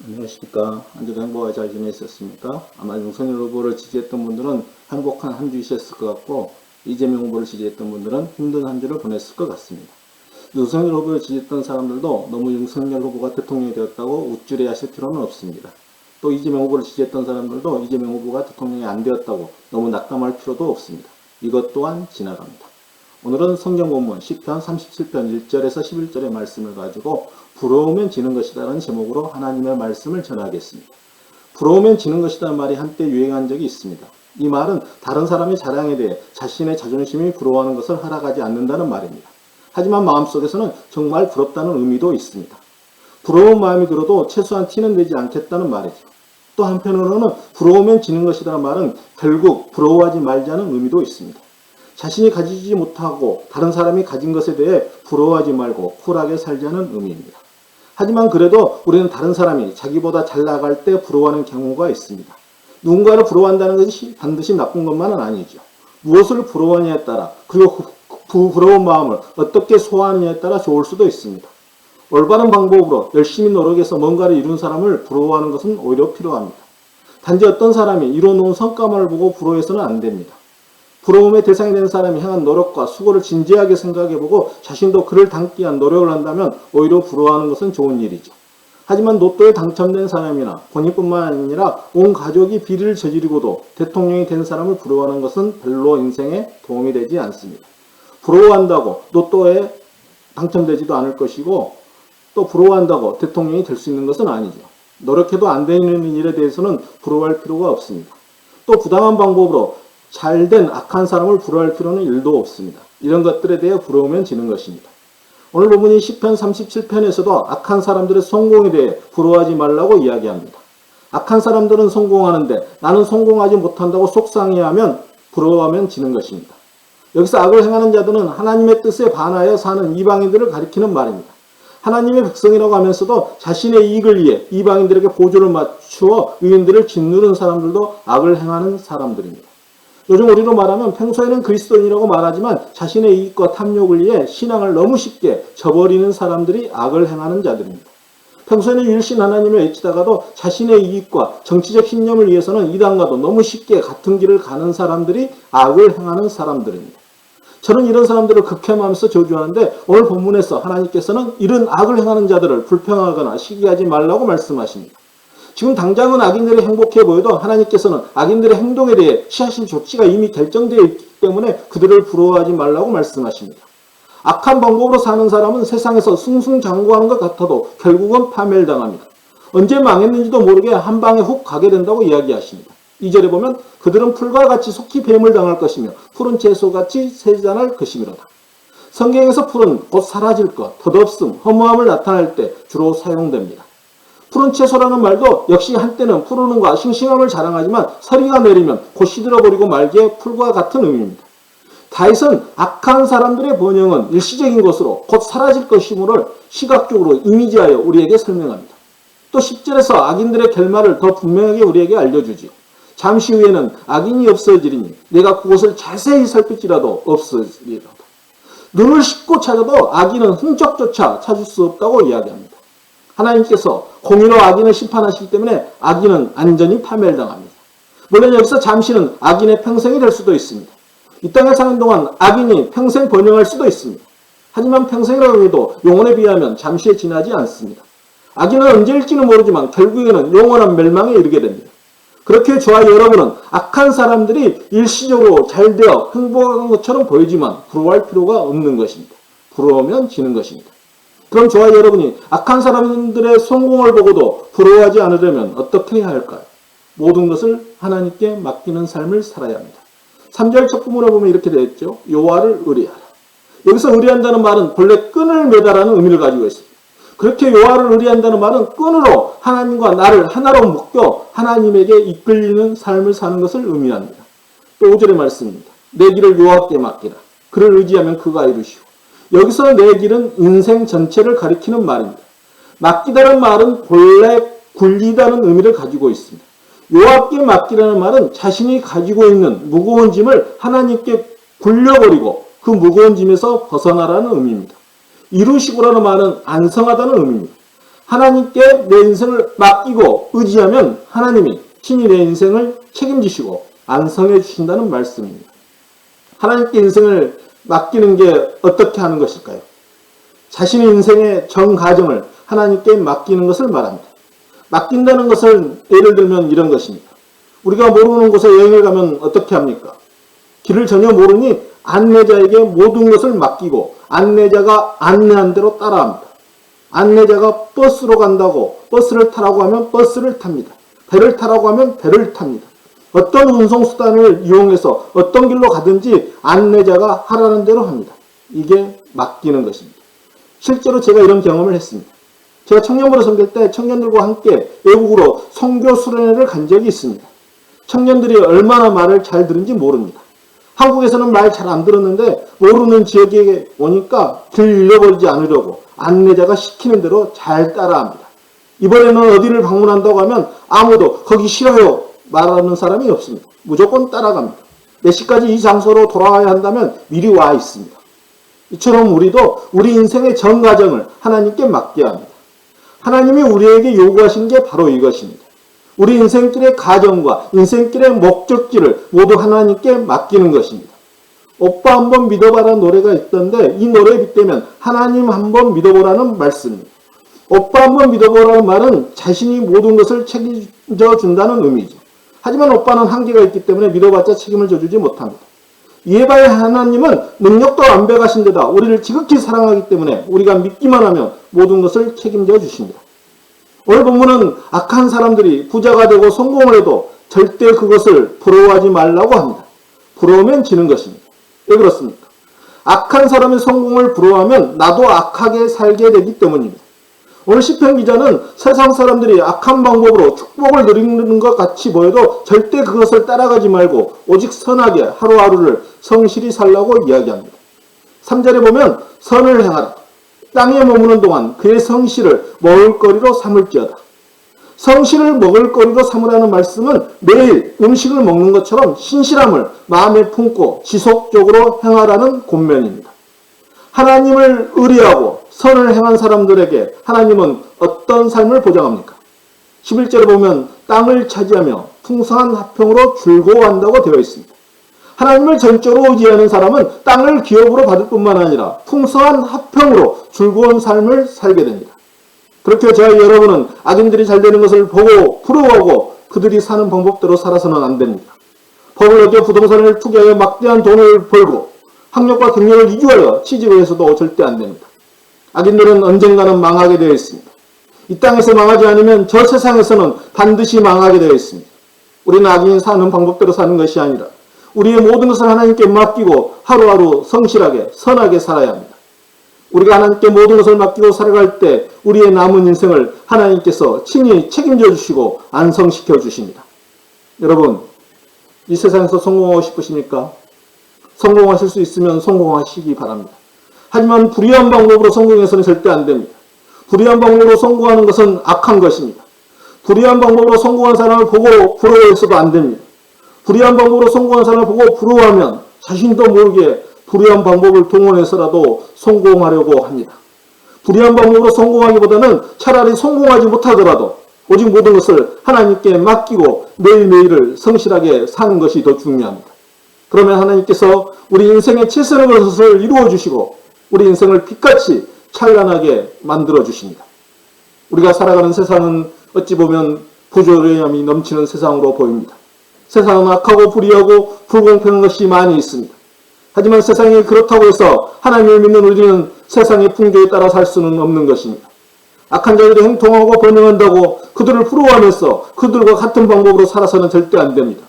안녕하십니까. 한 주도 행복하게 잘 지내셨습니까? 아마 윤석열 후보를 지지했던 분들은 행복한 한 주이셨을 것 같고, 이재명 후보를 지지했던 분들은 힘든 한 주를 보냈을 것 같습니다. 윤석열 후보를 지지했던 사람들도 너무 윤석열 후보가 대통령이 되었다고 우쭐해 하실 필요는 없습니다. 또 이재명 후보를 지지했던 사람들도 이재명 후보가 대통령이 안 되었다고 너무 낙담할 필요도 없습니다. 이것 또한 지나갑니다. 오늘은 성경 본문 시편 37편 1절에서 11절의 말씀을 가지고 부러우면 지는 것이다 라는 제목으로 하나님의 말씀을 전하겠습니다. 부러우면 지는 것이다 말이 한때 유행한 적이 있습니다. 이 말은 다른 사람의 자랑에 대해 자신의 자존심이 부러워하는 것을 허락하지 않는다는 말입니다. 하지만 마음속에서는 정말 부럽다는 의미도 있습니다. 부러운 마음이 들어도 최소한 티는 내지 않겠다는 말이죠. 또 한편으로는 부러우면 지는 것이라는 말은 결국 부러워하지 말자는 의미도 있습니다. 자신이 가지지 못하고 다른 사람이 가진 것에 대해 부러워하지 말고 쿨하게 살자는 의미입니다. 하지만 그래도 우리는 다른 사람이 자기보다 잘 나갈 때 부러워하는 경우가 있습니다. 누군가를 부러워한다는 것이 반드시 나쁜 것만은 아니죠. 무엇을 부러워하느냐에 따라 그리고 그 부러운 마음을 어떻게 소화하느냐에 따라 좋을 수도 있습니다. 올바른 방법으로 열심히 노력해서 뭔가를 이룬 사람을 부러워하는 것은 오히려 필요합니다. 단지 어떤 사람이 이뤄놓은 성과만을 보고 부러워해서는 안 됩니다. 부러움의 대상이 된 사람이 향한 노력과 수고를 진지하게 생각해보고 자신도 그를 닮기 위한 노력을 한다면 오히려 부러워하는 것은 좋은 일이죠. 하지만 로또에 당첨된 사람이나 본인뿐만 아니라 온 가족이 비리를 저지르고도 대통령이 된 사람을 부러워하는 것은 별로 인생에 도움이 되지 않습니다. 부러워한다고 로또에 당첨되지도 않을 것이고 또 부러워한다고 대통령이 될 수 있는 것은 아니죠. 노력해도 안 되는 일에 대해서는 부러워할 필요가 없습니다. 또 부당한 방법으로 잘된 악한 사람을 부러워할 필요는 1도 없습니다. 이런 것들에 대해 부러우면 지는 것입니다. 오늘 본문이 시편 37편에서도 악한 사람들의 성공에 대해 부러워하지 말라고 이야기합니다. 악한 사람들은 성공하는데 나는 성공하지 못한다고 속상해하면 부러워하면 지는 것입니다. 여기서 악을 행하는 자들은 하나님의 뜻에 반하여 사는 이방인들을 가리키는 말입니다. 하나님의 백성이라고 하면서도 자신의 이익을 위해 이방인들에게 보조를 맞추어 의인들을 짓누른 사람들도 악을 행하는 사람들입니다. 요즘 우리로 말하면 평소에는 그리스도인이라고 말하지만 자신의 이익과 탐욕을 위해 신앙을 너무 쉽게 저버리는 사람들이 악을 행하는 자들입니다. 평소에는 유일신 하나님을 외치다가도 자신의 이익과 정치적 신념을 위해서는 이단과도 너무 쉽게 같은 길을 가는 사람들이 악을 행하는 사람들입니다. 저는 이런 사람들을 극혐하면서 저주하는데 오늘 본문에서 하나님께서는 이런 악을 행하는 자들을 불평하거나 시기하지 말라고 말씀하십니다. 지금 당장은 악인들이 행복해 보여도 하나님께서는 악인들의 행동에 대해 취하실 조치가 이미 결정되어 있기 때문에 그들을 부러워하지 말라고 말씀하십니다. 악한 방법으로 사는 사람은 세상에서 승승장구하는 것 같아도 결국은 파멸 당합니다. 언제 망했는지도 모르게 한 방에 훅 가게 된다고 이야기하십니다. 2절에 보면 그들은 풀과 같이 속히 뱀을 당할 것이며 푸른 채소같이 세잔할 것이미로다. 성경에서 풀은 곧 사라질 것, 덧없음, 허무함을 나타낼 때 주로 사용됩니다. 푸른 채소라는 말도 역시 한때는 푸르름과 싱싱함을 자랑하지만 서리가 내리면 곧 시들어버리고 말기에 풀과 같은 의미입니다. 다윗은 악한 사람들의 번영은 일시적인 것으로 곧 사라질 것이므로 시각적으로 이미지하여 우리에게 설명합니다. 또 10절에서 악인들의 결말을 더 분명하게 우리에게 알려주지요. 잠시 후에는 악인이 없어지리니 내가 그곳을 자세히 살필지라도 없어지리로다. 눈을 씻고 찾아도 악인은 흔적조차 찾을 수 없다고 이야기합니다. 하나님께서 공의로 악인을 심판하시기 때문에 악인은 안전히 파멸당합니다. 물론 여기서 잠시는 악인의 평생이 될 수도 있습니다. 이 땅에 사는 동안 악인이 평생 번영할 수도 있습니다. 하지만 평생이라고 해도 영혼에 비하면 잠시에 지나지 않습니다. 악인은 언제일지는 모르지만 결국에는 영원한 멸망에 이르게 됩니다. 그렇게 저와 여러분은 악한 사람들이 일시적으로 잘되어 행복한 것처럼 보이지만 부러워할 필요가 없는 것입니다. 부러우면 지는 것입니다. 그럼 저와 여러분이 악한 사람들의 성공을 보고도 부러워하지 않으려면 어떻게 해야 할까요? 모든 것을 하나님께 맡기는 삶을 살아야 합니다. 3절 첫 부분을 보면 이렇게 되어 있죠. 여호와를 의뢰하라. 여기서 의뢰한다는 말은 본래 끈을 매다라는 의미를 가지고 있습니다. 그렇게 여호와를 의뢰한다는 말은 끈으로 하나님과 나를 하나로 묶여 하나님에게 이끌리는 삶을 사는 것을 의미합니다. 또 5절의 말씀입니다. 내 길을 여호와께 맡기라. 그를 의지하면 그가 이루시오. 여기서 내 길은 인생 전체를 가리키는 말입니다. 맡기다는 말은 본래 굴리다는 의미를 가지고 있습니다. 여호와께 맡기라는 말은 자신이 가지고 있는 무거운 짐을 하나님께 굴려버리고 그 무거운 짐에서 벗어나라는 의미입니다. 이루시고라는 말은 안성하다는 의미입니다. 하나님께 내 인생을 맡기고 의지하면 하나님이 친히 내 인생을 책임지시고 안성해 주신다는 말씀입니다. 하나님께 인생을 맡기는 게 어떻게 하는 것일까요? 자신의 인생의 전 가정을 하나님께 맡기는 것을 말합니다. 맡긴다는 것은 예를 들면 이런 것입니다. 우리가 모르는 곳에 여행을 가면 어떻게 합니까? 길을 전혀 모르니 안내자에게 모든 것을 맡기고 안내자가 안내한 대로 따라합니다. 안내자가 버스로 간다고 버스를 타라고 하면 버스를 탑니다. 배를 타라고 하면 배를 탑니다. 어떤 운송수단을 이용해서 어떤 길로 가든지 안내자가 하라는 대로 합니다. 이게 맡기는 것입니다. 실제로 제가 이런 경험을 했습니다. 제가 청년부를 섬길 때 청년들과 함께 외국으로 선교 수련회를 간 적이 있습니다. 청년들이 얼마나 말을 잘 들은지 모릅니다. 한국에서는 말 잘 안 들었는데 모르는 지역에 오니까 길 잃어버리지 않으려고 안내자가 시키는 대로 잘 따라합니다. 이번에는 어디를 방문한다고 하면 아무도 거기 싫어요 말하는 사람이 없습니다. 무조건 따라갑니다. 몇 시까지 이 장소로 돌아와야 한다면 미리 와 있습니다. 이처럼 우리도 우리 인생의 전 과정을 하나님께 맡겨야 합니다. 하나님이 우리에게 요구하신 게 바로 이것입니다. 우리 인생길의 가정과 인생길의 목적지를 모두 하나님께 맡기는 것입니다. 오빠 한번 믿어봐라는 노래가 있던데 이 노래에 빗대면 하나님 한번 믿어보라는 말씀입니다. 오빠 한번 믿어보라는 말은 자신이 모든 것을 책임져 준다는 의미죠. 하지만 오빠는 한계가 있기 때문에 믿어봤자 책임을 져주지 못합니다. 이에 반해 하나님은 능력도 완벽하신 데다 우리를 지극히 사랑하기 때문에 우리가 믿기만 하면 모든 것을 책임져 주십니다. 오늘 본문은 악한 사람들이 부자가 되고 성공을 해도 절대 그것을 부러워하지 말라고 합니다. 부러우면 지는 것입니다. 왜 그렇습니까? 악한 사람의 성공을 부러워하면 나도 악하게 살게 되기 때문입니다. 오늘 시편 기자는 세상 사람들이 악한 방법으로 축복을 누리는 것 같이 보여도 절대 그것을 따라가지 말고 오직 선하게 하루하루를 성실히 살라고 이야기합니다. 3절에 보면 선을 행하라. 땅에 머무는 동안 그의 성실을 먹을거리로 삼을지어다. 성실을 먹을거리로 삼으라는 말씀은 매일 음식을 먹는 것처럼 신실함을 마음에 품고 지속적으로 행하라는 권면입니다. 하나님을 의뢰하고 선을 행한 사람들에게 하나님은 어떤 삶을 보장합니까? 11절에 보면 땅을 차지하며 풍성한 화평으로 즐거워한다고 되어 있습니다. 하나님을 전적으로 의지하는 사람은 땅을 기업으로 받을 뿐만 아니라 풍성한 화평으로 즐거운 삶을 살게 됩니다. 그렇게 저와 여러분은 악인들이 잘 되는 것을 보고 부러워하고 그들이 사는 방법대로 살아서는 안 됩니다. 법을 어겨 부동산을 투기하여 막대한 돈을 벌고 학력과 경력을 이주하여 취직을 해서도 절대 안 됩니다. 악인들은 언젠가는 망하게 되어 있습니다. 이 땅에서 망하지 않으면 저 세상에서는 반드시 망하게 되어 있습니다. 우리는 악인이 사는 방법대로 사는 것이 아니라 우리의 모든 것을 하나님께 맡기고 하루하루 성실하게 선하게 살아야 합니다. 우리가 하나님께 모든 것을 맡기고 살아갈 때 우리의 남은 인생을 하나님께서 친히 책임져 주시고 안성시켜 주십니다. 여러분, 이 세상에서 성공하고 싶으십니까? 성공하실 수 있으면 성공하시기 바랍니다. 하지만 불의한 방법으로 성공해서는 절대 안 됩니다. 불의한 방법으로 성공하는 것은 악한 것입니다. 불의한 방법으로 성공한 사람을 보고 부러워해서도 안 됩니다. 불의한 방법으로 성공한 사람을 보고 부러워하면 자신도 모르게 불의한 방법을 동원해서라도 성공하려고 합니다. 불의한 방법으로 성공하기보다는 차라리 성공하지 못하더라도 오직 모든 것을 하나님께 맡기고 매일매일을 성실하게 사는 것이 더 중요합니다. 그러면 하나님께서 우리 인생의 최선의 것을 이루어 주시고 우리 인생을 빛같이 찬란하게 만들어 주십니다. 우리가 살아가는 세상은 어찌 보면 부조리함이 넘치는 세상으로 보입니다. 세상은 악하고 불의하고 불공평한 것이 많이 있습니다. 하지만 세상이 그렇다고 해서 하나님을 믿는 우리는 세상의 풍조에 따라 살 수는 없는 것입니다. 악한 자들이 행통하고 번영한다고 그들을 부러워하면서 그들과 같은 방법으로 살아서는 절대 안 됩니다.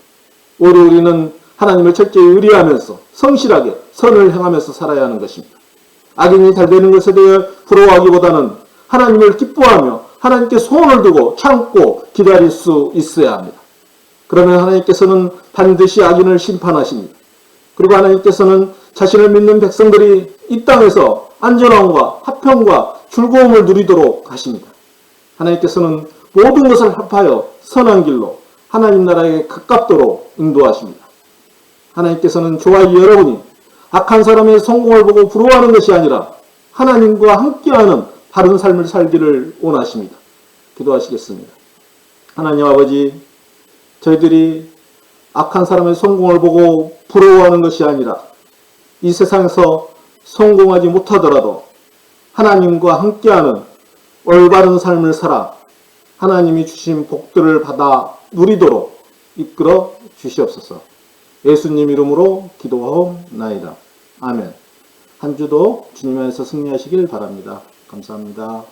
오히려 우리는 하나님을 철저히 의뢰하면서 성실하게 선을 행하면서 살아야 하는 것입니다. 악인이 잘 되는 것에 대해 부러워하기보다는 하나님을 기뻐하며 하나님께 소원을 두고 참고 기다릴 수 있어야 합니다. 그러면 하나님께서는 반드시 악인을 심판하십니다. 그리고 하나님께서는 자신을 믿는 백성들이 이 땅에서 안전함과 화평과 즐거움을 누리도록 하십니다. 하나님께서는 모든 것을 합하여 선한 길로 하나님 나라에 가깝도록 인도하십니다. 하나님께서는 저와 여러분이 악한 사람의 성공을 보고 부러워하는 것이 아니라 하나님과 함께하는 바른 삶을 살기를 원하십니다. 기도하시겠습니다. 하나님 아버지, 저희들이 악한 사람의 성공을 보고 부러워하는 것이 아니라 이 세상에서 성공하지 못하더라도 하나님과 함께하는 올바른 삶을 살아 하나님이 주신 복들을 받아 누리도록 이끌어 주시옵소서. 예수님 이름으로 기도하옵나이다. 아멘. 한 주도 주님 안에서 승리하시길 바랍니다. 감사합니다.